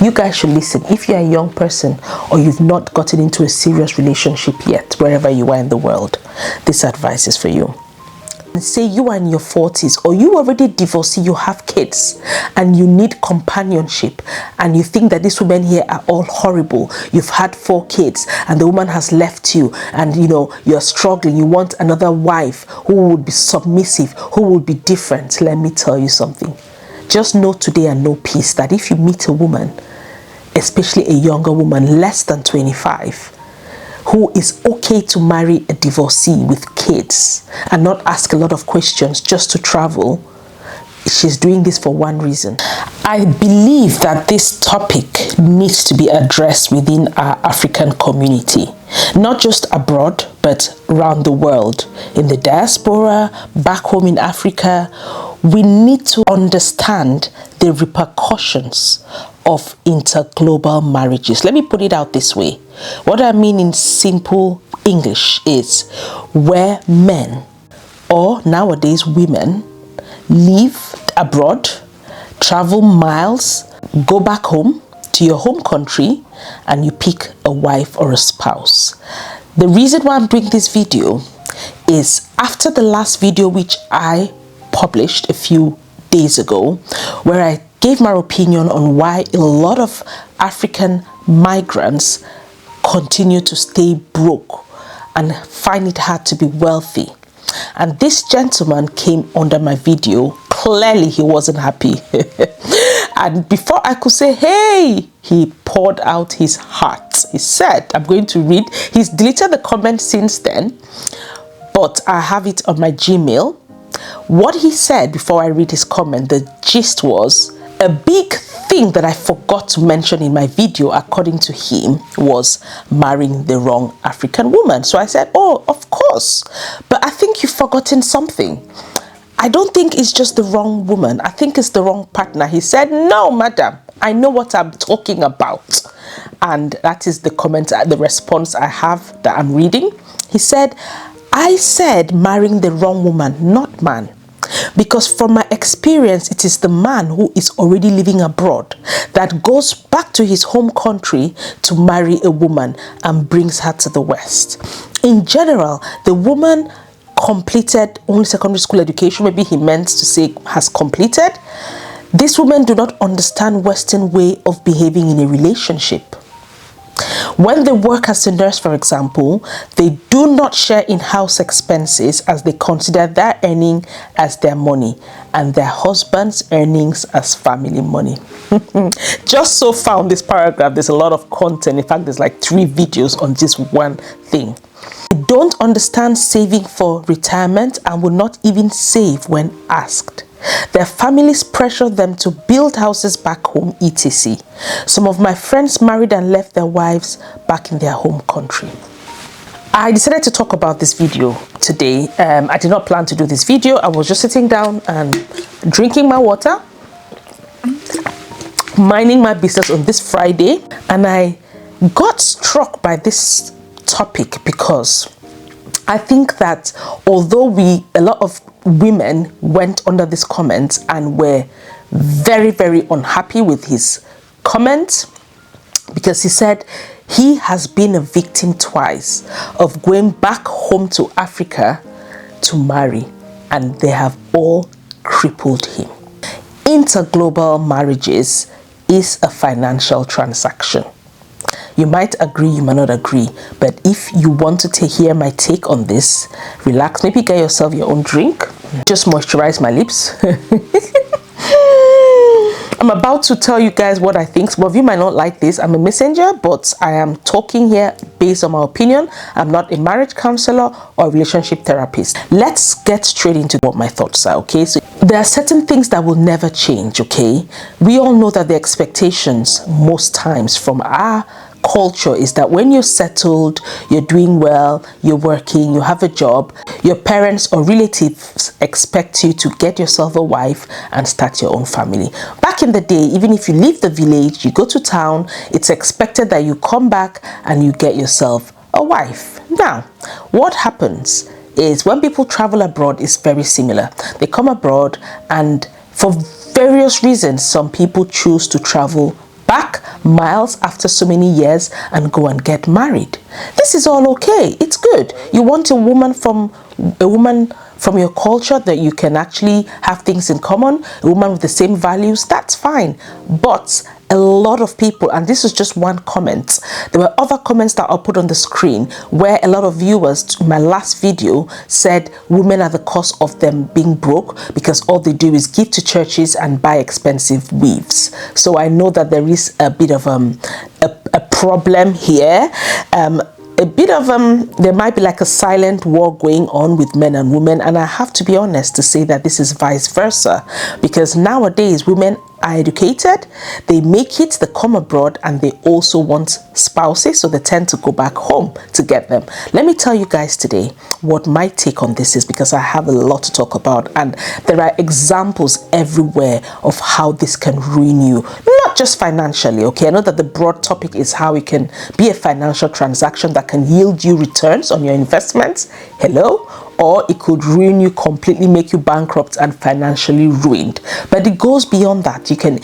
You guys should listen. If you're a young person or you've not gotten into a serious relationship yet, wherever you are in the world, this advice is for you. Say you are in your 40s or you already divorced, you have kids and you need companionship and you think that these women here are all horrible. You've had 4 kids and the woman has left you and you're struggling. You want another wife who would be submissive, who would be different. Let me tell you something. Just know today and know peace that if you meet a woman, especially a younger woman less than 25, who is okay to marry a divorcee with kids and not ask a lot of questions just to travel, she's doing this for one reason. I believe that this topic needs to be addressed within our African community, not just abroad, but around the world, in the diaspora, back home in Africa. We need to understand the repercussions of interglobal marriages. Let me put it out this way. What I mean in simple English is where men, or nowadays women, live abroad, travel miles, go back home to your home country, and you pick a wife or a spouse. The reason why I'm doing this video is after the last video which I published a few days ago, where I gave my opinion on why a lot of African migrants continue to stay broke and find it hard to be wealthy. And this gentleman came under my video. Clearly he wasn't happy. And before I could say, hey, he poured out his heart. He said, I'm going to read. He's deleted the comment since then, but I have it on my Gmail. What he said before I read his comment, the gist was, a big thing that I forgot to mention in my video, according to him, was marrying the wrong African woman. So I said, oh, of course, but I think you've forgotten something. I don't think it's just the wrong woman. I think it's the wrong partner. He said, no, madam, I know what I'm talking about. And that is the comment, the response I have that I'm reading. He said, I said marrying the wrong woman, not man. Because from my experience, it is the man who is already living abroad that goes back to his home country to marry a woman and brings her to the West. In general, the woman completed only secondary school education, maybe he meant to say has completed. These women do not understand Western way of behaving in a relationship. When they work as a nurse, for example, they do not share in-house expenses as they consider their earning as their money and their husband's earnings as family money. Just so found this paragraph, there's a lot of content. In fact, there's like 3 videos on this one thing. They don't understand saving for retirement and will not even save when asked. Their families pressure them to build houses back home, etc. Some of my friends married and left their wives back in their home country. I decided to talk about this video today. I did not plan to do this video. I was just sitting down and drinking my water, minding my business on this Friday, and I got struck by this topic because I think that although a lot of women went under this comment and were very, very unhappy with his comment, because he said he has been a victim twice of going back home to Africa to marry, and they have all crippled him. Interglobal marriages is a financial transaction. You might agree, you might not agree, but if you want to hear my take on this, relax, maybe get yourself your own drink, just moisturize my lips. I'm about to tell you guys what I think. Some of you might not like this. I'm a messenger, but I am talking here based on my opinion. I'm not a marriage counselor or relationship therapist. Let's get straight into what my thoughts are, okay? So there are certain things that will never change, okay? We all know that the expectations most times from our culture is that when you're settled, you're doing well, you're working, you have a job, your parents or relatives expect you to get yourself a wife and start your own family. Back in the day, even if you leave the village, you go to town, it's expected that you come back and you get yourself a wife. Now, what happens is when people travel abroad, it's very similar. They come abroad and for various reasons, some people choose to travel back miles after so many years and go and get married. This is all okay. It's good. You want a woman from your culture that you can actually have things in common, a woman with the same values, that's fine. But a lot of people, and this is just one comment, there were other comments that I'll put on the screen where a lot of viewers in my last video said women are the cause of them being broke because all they do is give to churches and buy expensive weaves. So I know that there is a bit of a problem here. A bit of there might be like a silent war going on with men and women, and I have to be honest to say that this is vice versa, because nowadays women are educated, they make it, they come abroad, and they also want spouses, so they tend to go back home to get them. Let me tell you guys today what my take on this is, because I have a lot to talk about, and there are examples everywhere of how this can ruin you, not just financially. Okay, I know that the broad topic is how it can be a financial transaction that can yield you returns on your investments. Hello? Or it could ruin you completely, make you bankrupt and financially ruined. But it goes beyond that. You can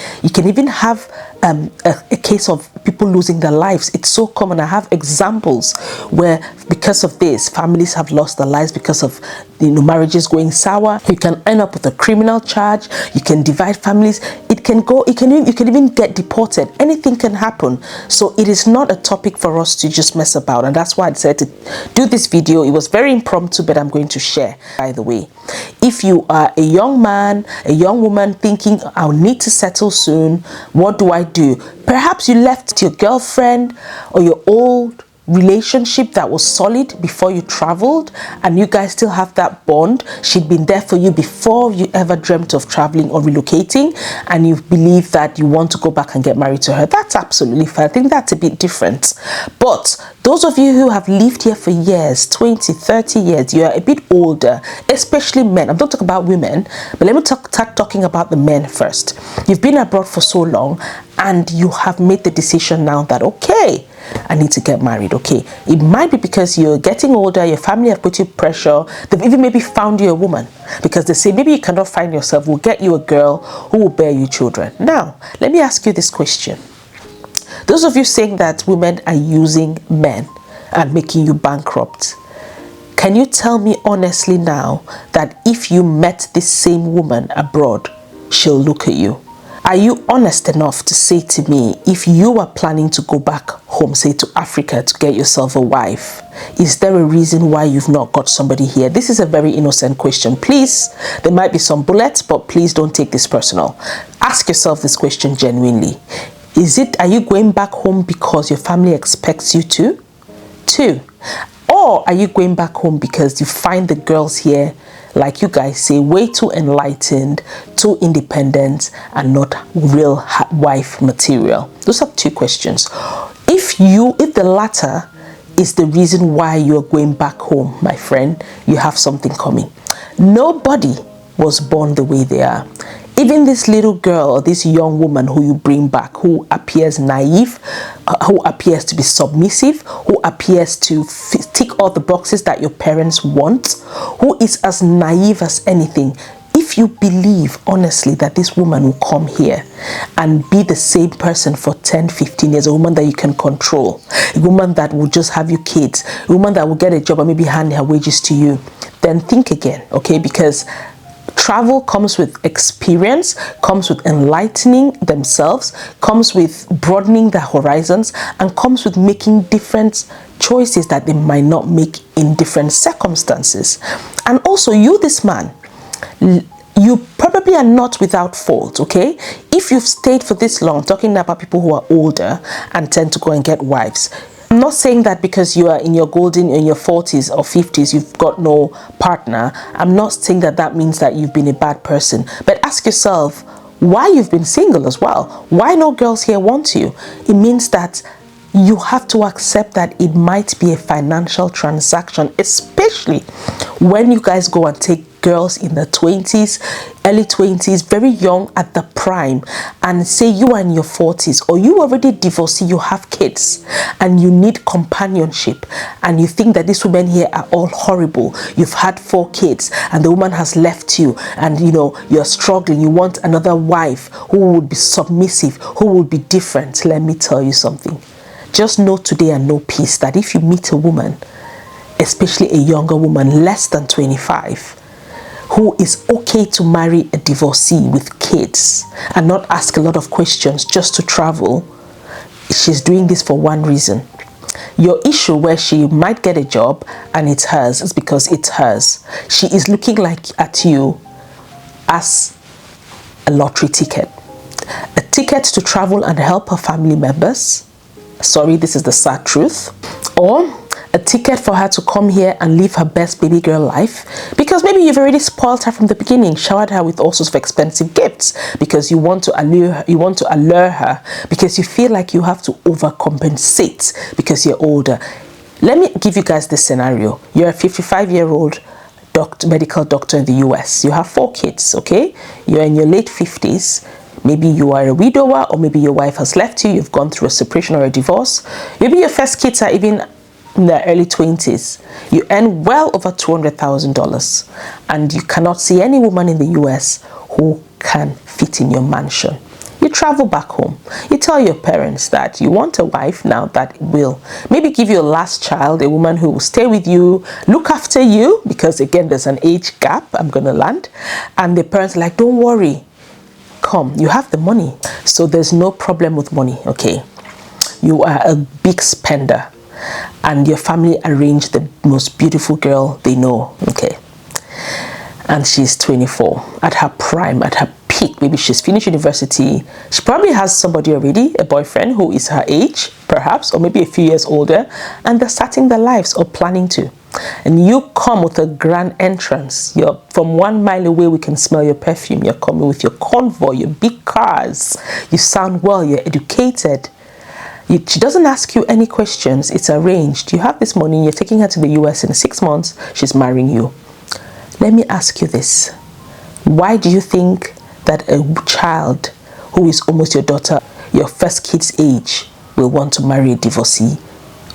even have a case of people losing their lives. It's so common. I have examples where because of this, families have lost their lives because of marriages going sour. You can end up with a criminal charge. You can divide families. You can even get deported. Anything can happen. So it is not a topic for us to just mess about, and that's why I decided to do this video. It was very impromptu, but I'm going to share. By the way, if you are a young man, a young woman thinking I'll need to settle soon, what do I do? Perhaps you left your girlfriend or your old relationship that was solid before you traveled, and you guys still have that bond. She'd been there for you before you ever dreamt of traveling or relocating, and you believe that you want to go back and get married to her. That's absolutely fine. I think that's a bit different. But those of you who have lived here for years, 20, 30 years, you are a bit older, especially men. I'm not talking about women, but let me start talking about the men first. You've been abroad for so long, and you have made the decision now that, okay, I need to get married. Okay, it might be because you're getting older, your family have put you pressure, they've even maybe found you a woman, because they say maybe you cannot find yourself, we'll get you a girl who will bear you children. Now, let me ask you this question. Those of you saying that women are using men and making you bankrupt, can you tell me honestly now that if you met this same woman abroad, she'll look at you? Are you honest enough to say to me, if you are planning to go back home, say to Africa, to get yourself a wife, is there a reason why you've not got somebody here? This is a very innocent question. Please, there might be some bullets, but please don't take this personal. Ask yourself this question genuinely. Are you going back home because your family expects you to? Two, or are you going back home because you find the girls here, like you guys say, way too enlightened, too independent, and not real wife material? Those are two questions. If the latter is the reason why you're going back home, my friend, you have something coming. Nobody was born the way they are. Even this little girl or this young woman who you bring back, who appears naive, who appears to be submissive, who appears to tick all the boxes that your parents want, who is as naive as anything, if you believe honestly that this woman will come here and be the same person for 10, 15 years, a woman that you can control, a woman that will just have you kids, a woman that will get a job and maybe hand her wages to you, then think again, okay? Because travel comes with experience, comes with enlightening themselves, comes with broadening their horizons, and comes with making different choices that they might not make in different circumstances. And also, you, this man, you probably are not without fault, okay? If you've stayed for this long, talking about people who are older and tend to go and get wives, I'm not saying that because you are in your 40s or 50s, you've got no partner. I'm not saying that that means that you've been a bad person. But ask yourself why you've been single as well. Why no girls here want you? It means that you have to accept that it might be a financial transaction, especially when you guys go and take girls in their 20s, early 20s, very young at the prime, and say you are in your 40s, or you already divorced, you have kids and you need companionship, and you think that these women here are all horrible. You've had 4 kids and the woman has left you, and you know you're struggling. You want another wife who would be submissive, who would be different. Let me tell you something. Just know today and know peace that if you meet a woman, especially a younger woman less than 25, who is okay to marry a divorcee with kids and not ask a lot of questions just to travel, she's doing this for one reason. Your issue where she might get a job and it's hers is because it's hers. She is looking at you as a lottery ticket. A ticket to travel and help her family members. Sorry, this is the sad truth. Or a ticket for her to come here and live her best baby girl life, because maybe you've already spoiled her from the beginning, showered her with all sorts of expensive gifts because you want to allure her, because you feel like you have to overcompensate because you're older. Let me give you guys this scenario. You're a 55-year-old medical doctor in the US. You have 4 kids, okay? You're in your late 50s. Maybe you are a widower, or maybe your wife has left you. You've gone through a separation or a divorce. Maybe your first kids are even in their early 20s. You earn well over $200,000, and you cannot see any woman in the US who can fit in your mansion. You travel back home. You tell your parents that you want a wife now that will maybe give you a last child, a woman who will stay with you, look after you, because again, there's an age gap, I'm going to land. And the parents are like, don't worry, come, you have the money. So there's no problem with money, okay? You are a big spender, and your family arranged the most beautiful girl they know, okay? And she's 24, at her prime, at her peak. Maybe she's finished university. She probably has somebody already, a boyfriend who is her age, perhaps, or maybe a few years older, and they're starting their lives or planning to. And you come with a grand entrance. You're from 1 mile away, we can smell your perfume. You're coming with your convoy, your big cars. You sound well, you're educated. She doesn't ask you any questions. It's arranged. You have this money, you're taking her to the US in 6 months, she's marrying you. Let me ask you this. Why do you think that a child who is almost your daughter, your first kid's age, will want to marry a divorcee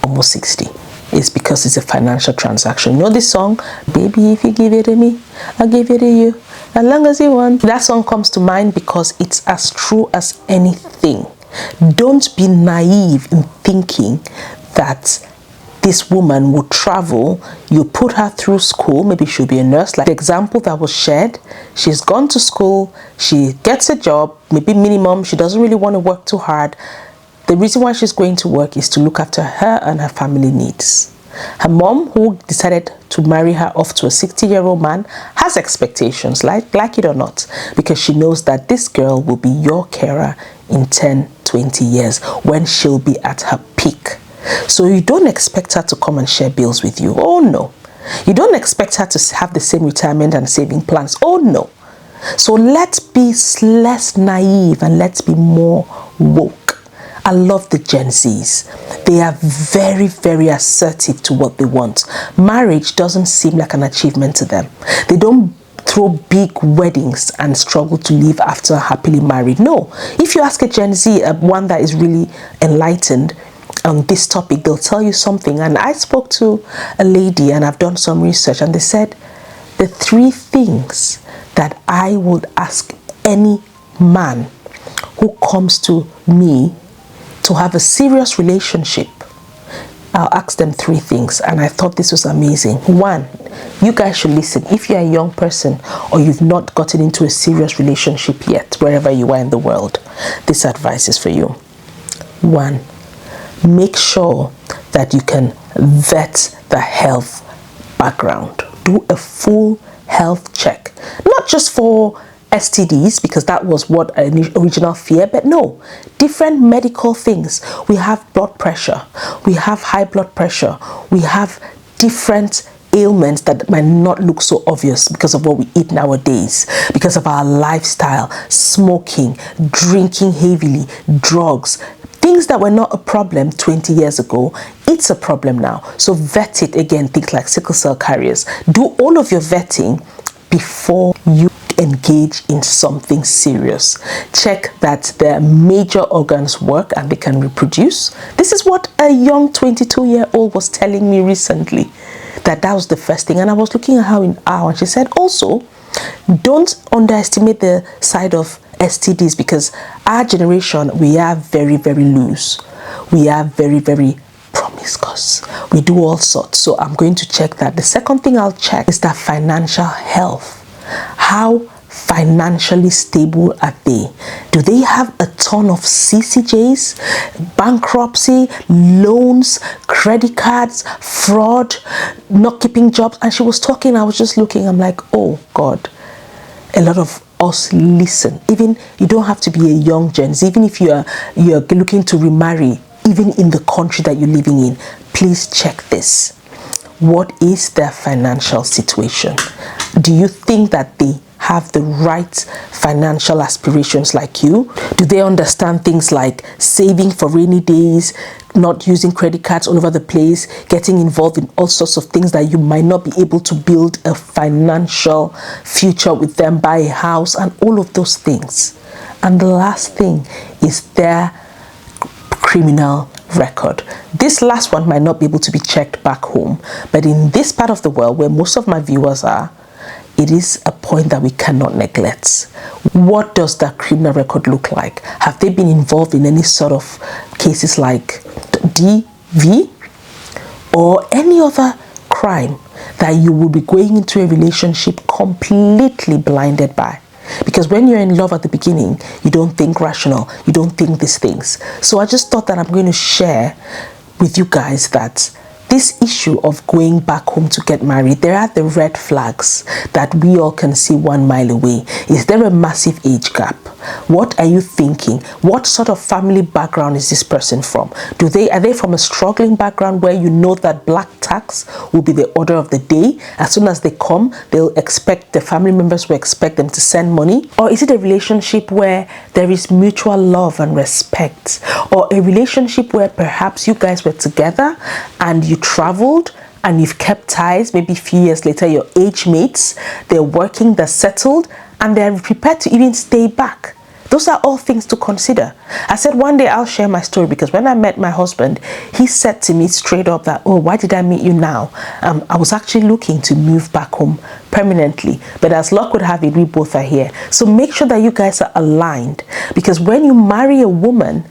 almost 60? It's because it's a financial transaction. You know this song, baby, if you give it to me, I'll give it to you as long as you want. That song comes to mind because it's as true as anything. Don't be naive in thinking that this woman will travel, you put her through school, maybe she'll be a nurse, like the example that was shared. She's gone to school, she gets a job, maybe minimum, she doesn't really want to work too hard. The reason why she's going to work is to look after her and her family needs. Her mom, who decided to marry her off to a 60-year-old man, has expectations, like it or not, because she knows that this girl will be your carer in 10, 20 years when she'll be at her peak. So you don't expect her to come and share bills with you. Oh no. You don't expect her to have the same retirement and saving plans. Oh no. So let's be less naive and let's be more woke. I love the Gen Zs. They are very, very assertive to what they want. Marriage doesn't seem like an achievement to them. They don't throw big weddings and struggle to live after happily married. No. If you ask a Gen Z, one that is really enlightened on this topic, they'll tell you something. And I spoke to a lady and I've done some research, and they said the 3 things that I would ask any man who comes to me to have a serious relationship, I'll ask them 3 things, and I thought this was amazing. 1, you guys should listen. If you're a young person or you've not gotten into a serious relationship yet, wherever you are in the world, this advice is for you. 1, make sure that you can vet the health background. Do a full health check, not just for STDs, because that was what original fear, but no, different medical things. We have blood pressure, we have high blood pressure, we have different ailments that might not look so obvious because of what we eat nowadays, because of our lifestyle, smoking, drinking heavily, drugs, things that were not a problem 20 years ago. It's a problem now. So vet it again. Things like sickle cell carriers. Do all of your vetting before you engage in something serious. Check that their major organs work and they can reproduce. This is what a young 22-year-old was telling me recently, that was the first thing. And I was looking at her in awe, and she said also, don't underestimate the side of STDs, because our generation, we are very, very loose. We are very, very promiscuous. We do all sorts. So I'm going to check that. The second thing I'll check is that financial health. How financially stable are they? Do they have a ton of CCJs, bankruptcy, loans, credit cards, fraud, not keeping jobs? And she was talking, I was just looking, I'm like, oh God, a lot of us listen. Even you don't have to be a young Gen Z, even if you're looking to remarry, even in the country that you're living in, please check this. What is their financial situation? Do you think that they have the right financial aspirations like you? Do they understand things like saving for rainy days, not using credit cards all over the place, getting involved in all sorts of things that you might not be able to build a financial future with them, buy a house and all of those things? And the last thing is their criminal record. This last one might not be able to be checked back home, but in this part of the world where most of my viewers are, it is a point that we cannot neglect. What does that criminal record look like? Have they been involved in any sort of cases like DV or any other crime that you will be going into a relationship completely blinded by? Because when you're in love at the beginning, you don't think rational, you don't think these things. So I just thought that I'm going to share with you guys that this issue of going back home to get married, there are the red flags that we all can see 1 mile away. Is there a massive age gap? What are you thinking? What sort of family background is this person from? Are they from a struggling background where you know that black tax will be the order of the day? As soon as they come, the family members will expect them to send money? Or is it a relationship where there is mutual love and respect? Or a relationship where perhaps you guys were together and you traveled and you've kept ties, maybe a few years later, your age mates, they're working, they're settled, and they're prepared to even stay back? Those are all things to consider. I said one day I'll share my story, because when I met my husband, he said to me straight up that, oh, why did I meet you now? I was actually looking to move back home permanently, but as luck would have it, we both are here. So make sure that you guys are aligned, because when you marry a woman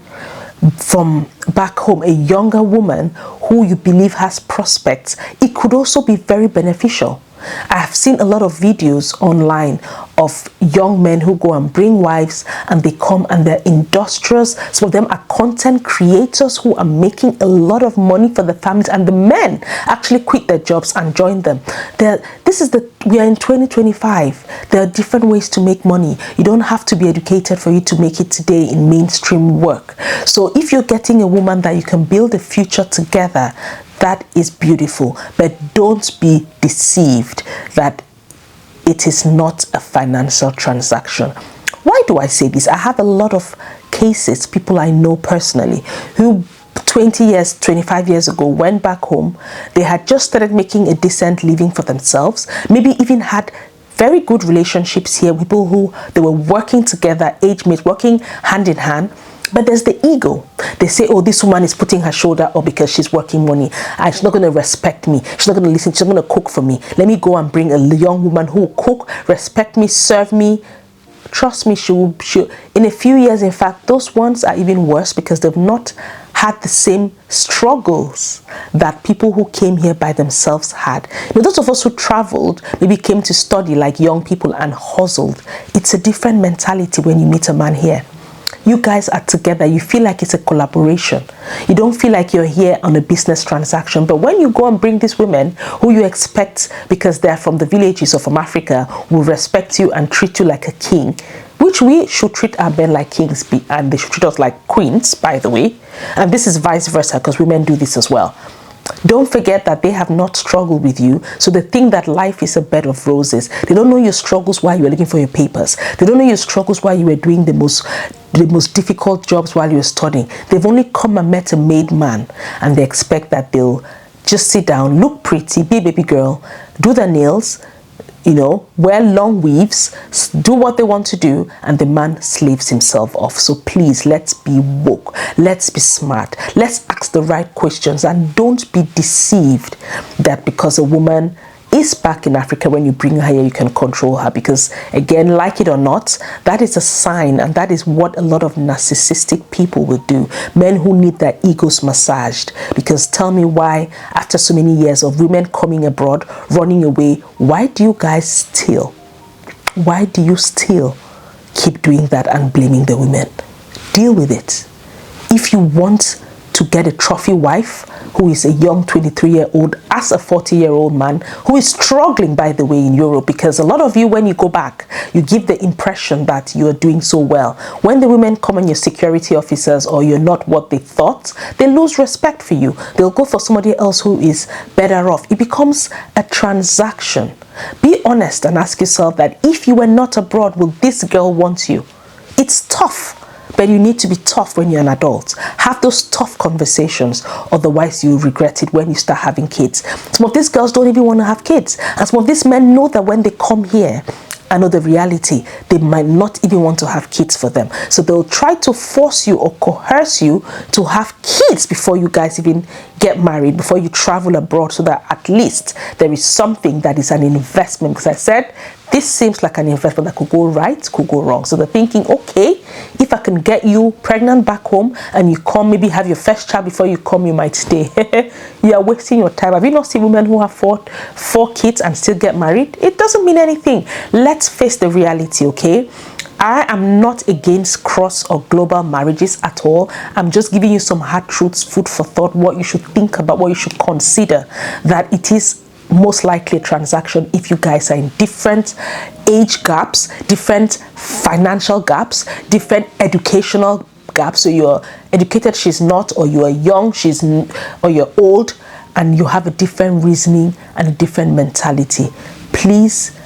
from back home, a younger woman who you believe has prospects, it could also be very beneficial. I have seen a lot of videos online of young men who go and bring wives, and they come and they're industrious. Some of them are content creators who are making a lot of money for the families, and the men actually quit their jobs and join them. We are in 2025. There are different ways to make money. You don't have to be educated for you to make it today in mainstream work. So if you're getting a woman that you can build a future together, that is beautiful. But don't be deceived that it is not a financial transaction. Why do I say this? I have a lot of cases, people I know personally, who 20 years, 25 years ago went back home. They had just started making a decent living for themselves, maybe even had very good relationships here, people who they were working together, age mates, working hand in hand. But there's the ego. They say, oh, this woman is putting her shoulder up because she's working money and she's not going to respect me. She's not going to listen. She's not going to cook for me. Let me go and bring a young woman who will cook, respect me, serve me. Trust me, she will. In a few years, in fact, those ones are even worse, because they've not had the same struggles that people who came here by themselves had. You know, those of us who traveled, maybe came to study like young people and hustled. It's a different mentality when you meet a man here. You guys are together. You feel like it's a collaboration. You don't feel like you're here on a business transaction. But when you go and bring these women who you expect, because they're from the villages or from Africa, will respect you and treat you like a king, which we should treat our men like kings, and they should treat us like queens, by the way. And this is vice versa, because women do this as well. Don't forget that they have not struggled with you, so they think that life is a bed of roses. They don't know your struggles while you were looking for your papers. They don't know your struggles while you were doing the most difficult jobs while you were studying. They've only come and met a made man, and they expect that they'll just sit down, look pretty, be a baby girl, do their nails, wear long weaves, do what they want to do, and the man slaves himself off. So please, let's be woke, let's be smart, let's ask the right questions, and don't be deceived that because a woman is back in Africa, when you bring her here, you can control her. Because again, like it or not, that is a sign, and that is what a lot of narcissistic people will do. Men who need their egos massaged. Because tell me why, after so many years of women coming abroad, running away, why do you guys still? Why do you still keep doing that and blaming the women? Deal with it. If you want to get a trophy wife who is a young 23-year-old as a 40-year-old man who is struggling, by the way, in Europe, because a lot of you, when you go back, you give the impression that you are doing so well. When the women come and your security officers, or you're not what they thought, they lose respect for you. They'll go for somebody else who is better off. It becomes a transaction. Be honest and ask yourself that if you were not abroad, will this girl want you? It's tough. But you need to be tough when you're an adult. Have those tough conversations, otherwise you regret it when you start having kids. Some of these girls don't even want to have kids. And some of these men know that when they come here, I know the reality, they might not even want to have kids for them. So they'll try to force you or coerce you to have kids before you guys even get married, before you travel abroad, so that at least there is something that is an investment. Because I said, this seems like an investment that could go right, could go wrong. So they're thinking, okay, if I can get you pregnant back home and you come, maybe have your first child before you come, you might stay. You are wasting your time. Have you not seen women who have four kids and still get married? It doesn't mean anything. Let's face the reality, okay? I am not against cross or global marriages at all. I'm just giving you some hard truths, food for thought, what you should think about, what you should consider, that it is most likely a transaction if you guys are in different age gaps, different financial gaps, different educational gaps. So you're educated, she's not, or you are young, or you're old, and you have a different reasoning and a different mentality. Please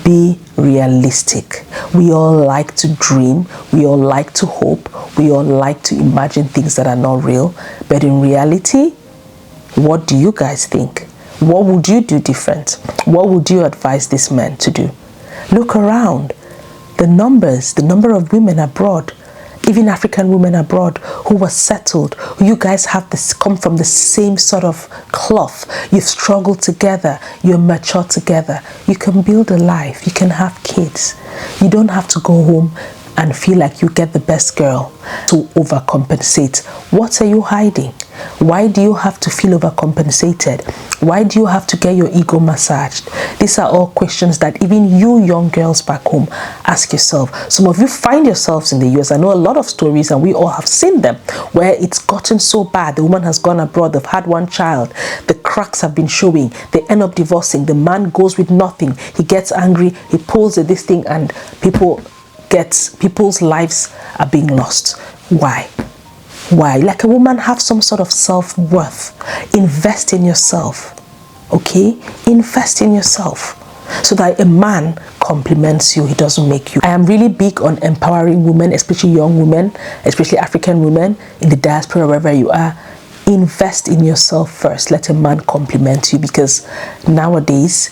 be realistic. We all like to dream, we all like to hope, we all like to imagine things that are not real. But in reality, what do you guys think? What would you do different? What would you advise this man to do? Look around. The number of women abroad, even African women abroad who were settled, you guys have this, come from the same sort of cloth. You've struggled together, you're mature together. You can build a life, you can have kids. You don't have to go home and feel like you get the best girl to overcompensate. What are you hiding? Why do you have to feel overcompensated? Why do you have to get your ego massaged? These are all questions that even you young girls back home ask yourself. Some of you find yourselves in the US. I know a lot of stories, and we all have seen them, where it's gotten so bad. The woman has gone abroad, they've had one child, the cracks have been showing, they end up divorcing, the man goes with nothing, he gets angry, he pulls this thing, and people's lives are being lost. Why? Like a woman, have some sort of self-worth. Invest in yourself, okay? Invest in yourself so that a man compliments you, he doesn't make you. I am really big on empowering women, especially young women, especially African women in the diaspora, wherever you are. Invest in yourself first. Let a man compliment you, because nowadays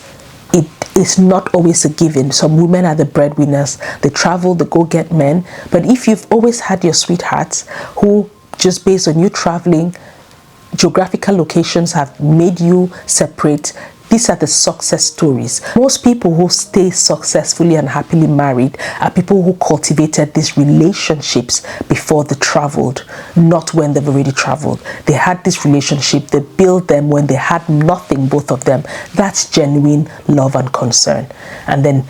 it is not always a given. Some women are the breadwinners. They travel, they go get men. But if you've always had your sweethearts who, just based on you traveling, geographical locations have made you separate, these are the success stories. Most people who stay successfully and happily married are people who cultivated these relationships before they traveled, not when they've already traveled. They had this relationship, they built them when they had nothing, both of them. That's genuine love and concern. And then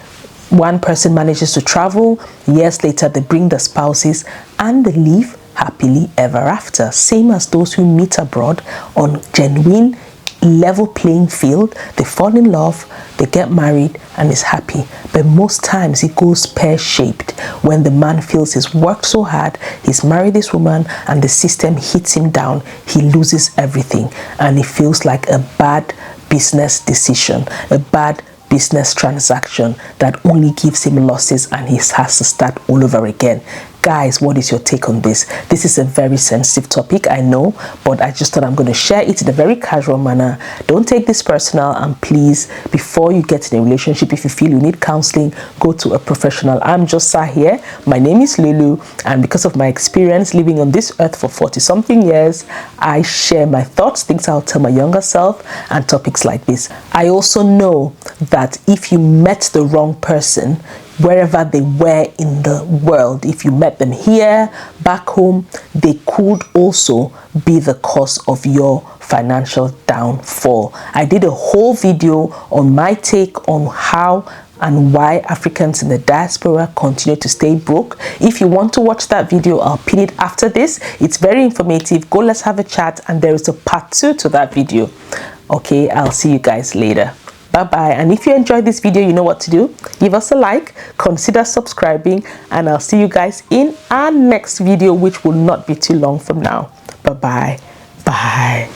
one person manages to travel, years later they bring the spouses and they live happily ever after. Same as those who meet abroad on genuine level playing field. They fall in love, they get married, and is happy. But most times it goes pear-shaped when the man feels he's worked so hard, he's married this woman, and the system hits him down. He loses everything, and it feels like a bad business decision, a bad business transaction that only gives him losses, and he has to start all over again. Guys, what is your take on this? This is a very sensitive topic, I know, but I just thought I'm going to share it in a very casual manner. Don't take this personal, and please, before you get in a relationship, if you feel you need counseling, go to a professional. I'm just sat here. My name is Lulu, and because of my experience living on this earth for 40-something years, I share my thoughts, things I'll tell my younger self, and topics like this. I also know that if you met the wrong person, wherever they were in the world, if you met them here, back home, they could also be the cause of your financial downfall. I did a whole video on my take on how and why Africans in the diaspora continue to stay broke. If you want to watch that video, I'll pin it after this. It's very informative. Go, let's have a chat, and there is a part 2 to that video. Okay, I'll see you guys later. Bye-bye. And if you enjoyed this video, you know what to do. Give us a like, consider subscribing, and I'll see you guys in our next video, which will not be too long from now. Bye-bye. Bye.